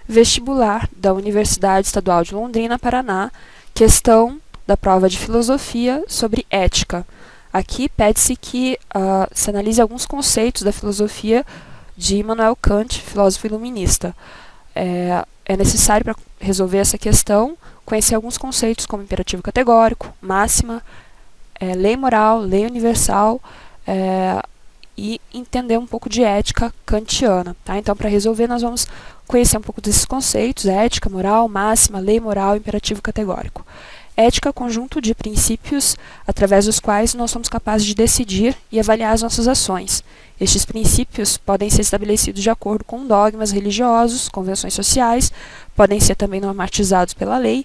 vestibular da Universidade Estadual de Londrina, Paraná, questão da prova de filosofia sobre ética. Aqui pede-se que se analise alguns conceitos da filosofia de Immanuel Kant, filósofo iluminista. É necessário, para resolver essa questão, conhecer alguns conceitos como imperativo categórico, máxima, lei moral, lei universal, e entender um pouco de ética kantiana. Tá? Então, para resolver, nós vamos conhecer um pouco desses conceitos: ética, moral, máxima, lei moral e imperativo categórico. Ética é o conjunto de princípios através dos quais nós somos capazes de decidir e avaliar as nossas ações. Estes princípios podem ser estabelecidos de acordo com dogmas religiosos, convenções sociais, podem ser também normatizados pela lei,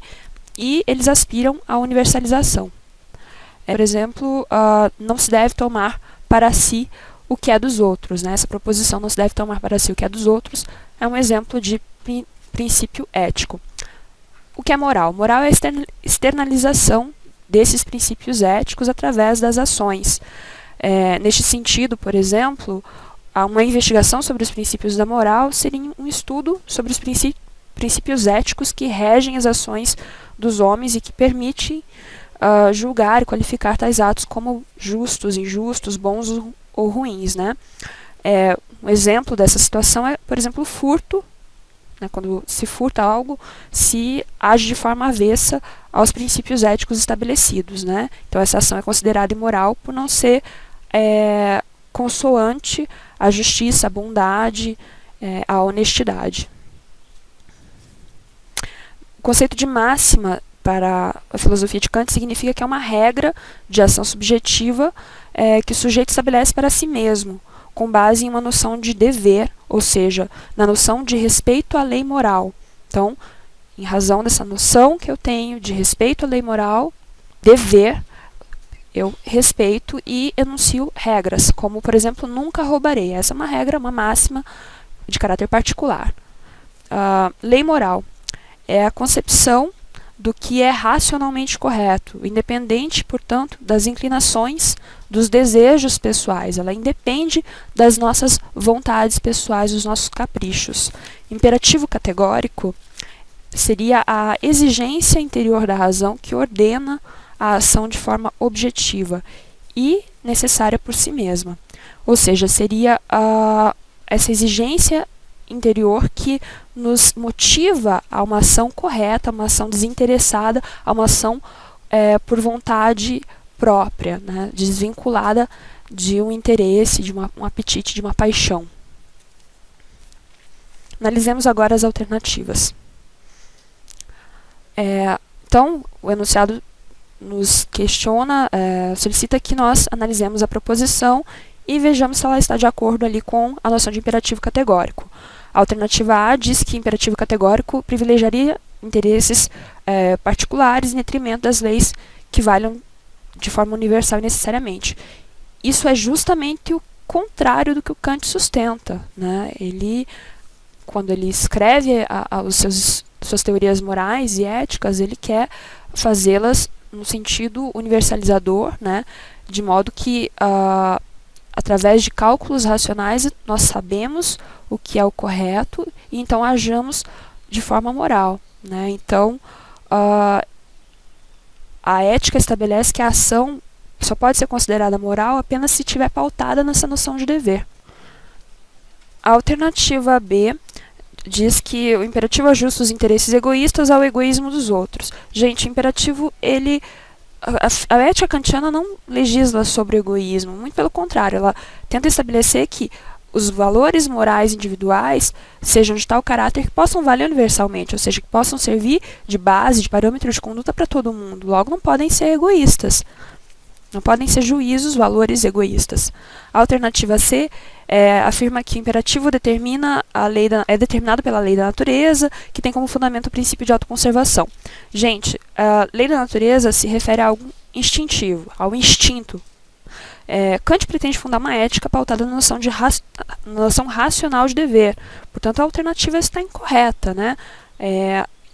e eles aspiram à universalização. Por exemplo, não se deve tomar para si o que é dos outros. Né? Essa proposição, não se deve tomar para si o que é dos outros, é um exemplo de princípio ético. O que é moral? Moral é a externalização desses princípios éticos através das ações. Neste sentido, por exemplo, uma investigação sobre os princípios da moral seria um estudo sobre os princípios éticos que regem as ações dos homens e que permitem julgar e qualificar tais atos como justos, injustos, bons ou ruins. Né? Um exemplo dessa situação é, por exemplo, o furto. Quando se furta algo, se age de forma avessa aos princípios éticos estabelecidos. Né? Então, essa ação é considerada imoral por não ser consoante à justiça, à bondade, à honestidade. O conceito de máxima para a filosofia de Kant significa que é uma regra de ação subjetiva que o sujeito estabelece para si mesmo, com base em uma noção de dever, ou seja, na noção de respeito à lei moral. Então, em razão dessa noção que eu tenho de respeito à lei moral, dever, eu respeito e enuncio regras, como, por exemplo, nunca roubarei. Essa é uma regra, uma máxima de caráter particular. Lei moral é a concepção do que é racionalmente correto, independente, portanto, das inclinações, dos desejos pessoais. Ela independe das nossas vontades pessoais, dos nossos caprichos. Imperativo categórico seria a exigência interior da razão que ordena a ação de forma objetiva e necessária por si mesma. Ou seja, seria essa exigência interior que nos motiva a uma ação correta, a uma ação desinteressada, a uma ação por vontade própria, né, desvinculada de um interesse, de um apetite, de uma paixão. Analisemos agora as alternativas. Então, o enunciado nos questiona, solicita que nós analisemos a proposição e vejamos se ela está de acordo ali com a noção de imperativo categórico. A alternativa A diz que imperativo categórico privilegiaria interesses particulares em detrimento das leis que valham de forma universal e necessariamente. Isso é justamente o contrário do que o Kant sustenta. Né? Quando ele escreve suas teorias morais e éticas, ele quer fazê-las no sentido universalizador, né? De modo que através de cálculos racionais, nós sabemos o que é o correto e então ajamos de forma moral. Né? Então, a ética estabelece que a ação só pode ser considerada moral apenas se estiver pautada nessa noção de dever. A alternativa B diz que o imperativo ajusta os interesses egoístas ao egoísmo dos outros. Gente, o imperativo, a ética kantiana não legisla sobre o egoísmo, muito pelo contrário, ela tenta estabelecer que os valores morais individuais sejam de tal caráter que possam valer universalmente, ou seja, que possam servir de base, de parâmetro de conduta para todo mundo. Logo, não podem ser egoístas, não podem ser juízos, valores egoístas. A alternativa C afirma que o imperativo é determinado pela lei da natureza, que tem como fundamento o princípio de autoconservação. Gente, a lei da natureza se refere a algo instintivo, ao instinto. Kant pretende fundar uma ética pautada na noção racional de dever. Portanto, a alternativa está incorreta. Né?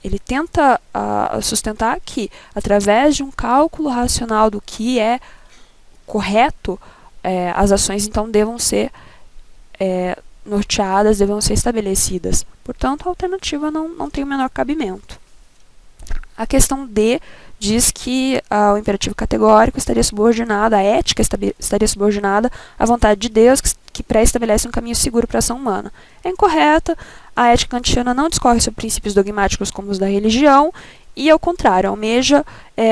Ele tenta sustentar que, através de um cálculo racional do que é correto, as ações então devam ser norteadas devam ser estabelecidas. Portanto, a alternativa não tem o menor cabimento. A questão D diz que o imperativo categórico estaria subordinado, a ética estaria subordinada à vontade de Deus, que pré-estabelece um caminho seguro para a ação humana. É incorreta, a ética kantiana não discorre sobre princípios dogmáticos como os da religião, e, ao contrário, almeja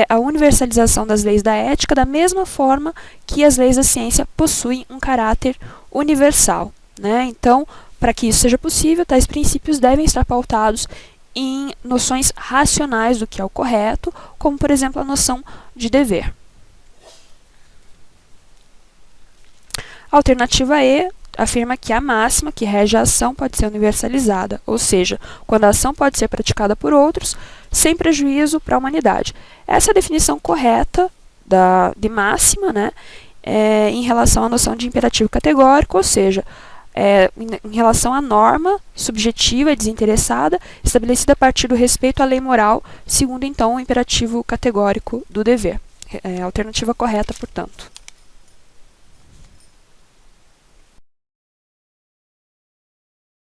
a universalização das leis da ética da mesma forma que as leis da ciência possuem um caráter universal, né? Então, para que isso seja possível, tais princípios devem estar pautados em noções racionais do que é o correto, como, por exemplo, a noção de dever. A alternativa E afirma que a máxima que rege a ação pode ser universalizada, ou seja, quando a ação pode ser praticada por outros, sem prejuízo para a humanidade. Essa é a definição correta de máxima, né, em relação à noção de imperativo categórico, ou seja, em relação à norma subjetiva e desinteressada, estabelecida a partir do respeito à lei moral, segundo, então, o imperativo categórico do dever. Alternativa correta, portanto.